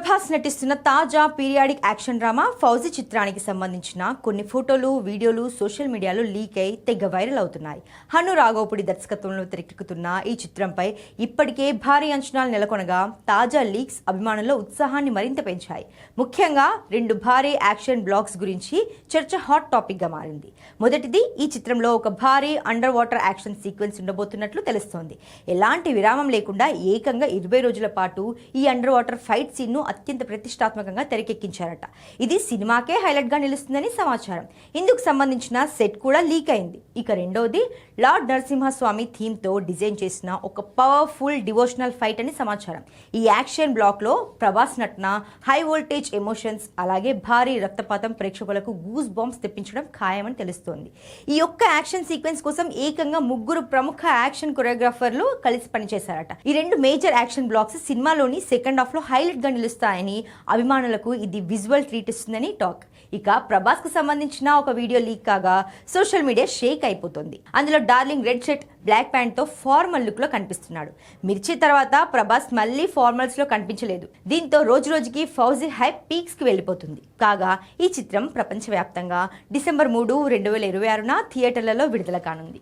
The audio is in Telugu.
ప్రభాస్ నటిస్తున్న తాజా పీరియాడిక్ యాక్షన్ డ్రామా ఫౌజీ చిత్రానికి సంబంధించిన కొన్ని ఫోటోలు వీడియోలు సోషల్ మీడియాలో లీక్ అయి తెగ వైరల్ అవుతున్నాయి. హను రాఘవపూడి దర్శకత్వంలో తెరకెక్కుతున్న ఈ చిత్రంపై ఇప్పటికే భారీ అంచనాలు నెలకొనగా తాజా లీక్స్ అభిమానుల్లో ఉత్సాహాన్ని మరింత పెంచాయి. ముఖ్యంగా రెండు భారీ యాక్షన్ బ్లాక్స్ గురించి చర్చ హాట్ టాపిక్ గా మారింది. మొదటిది, ఈ చిత్రంలో ఒక భారీ అండర్ వాటర్ యాక్షన్ సీక్వెన్స్ ఉండబోతున్నట్లు తెలుస్తోంది. ఎలాంటి విరామం లేకుండా ఏకంగా 20 రోజుల పాటు ఈ అండర్ వాటర్ ఫైట్ సీన్ ను అత్యంత ప్రతిష్టాత్మకంగా తెరకెక్కించారట. ఇది సినిమాకే హైలైట్ గా నిలుస్తుందని సమాచారం. ఇందుకు సంబంధించిన సెట్ కూడా లీక్ అయింది. ఇక రెండోది, లార్డ్ నరసింహస్వామి థీమ్ తో డిజైన్ చేసిన ఒక పవర్ఫుల్ డివోషనల్ ఫైట్ అని సమాచారం. ఈ యాక్షన్ బ్లాక్ లో ప్రభాస్ నటన, హై వోల్టేజ్ ఎమోషన్స్, అలాగే భారీ రక్తపాతం ప్రేక్షకులకు గూస్ బాంబ్స్ తెప్పించడం ఖాయమని తెలుస్తోంది. ఈ ఒక్క యాక్షన్ సీక్వెన్స్ కోసం ఏకంగా 3 ప్రముఖ యాక్షన్ కొరియోగ్రాఫర్లు కలిసి పనిచేశారట. ఈ రెండు మేజర్ యాక్షన్ బ్లాక్స్ సినిమాలోని సెకండ్ హాఫ్ లో హైలైట్ గా నిలుస్తాయని, అభిమానులకు ఇది విజువల్ ట్రీట్ ఇస్తుందని టాక్. ఇక ప్రభాస్ కు సంబంధించిన ఒక వీడియో లీక్ కాగా సోషల్ మీడియా షేక్ అయిపోతుంది. అందులో darling red shirt, black pant తో ఫార్మల్ లుక్ లో కనిపిస్తున్నాడు. మిర్చి తర్వాత ప్రభాస్ మళ్ళీ ఫార్మల్స్ లో కనిపించలేదు. దీంతో రోజు రోజుకి ఫౌజీ హైప్ పీక్స్ కి వెళ్లిపోతుంది. కాగా ఈ చిత్రం ప్రపంచవ్యాప్తంగా డిసెంబర్ 3, 2026న థియేటర్లలో విడుదల కానుంది.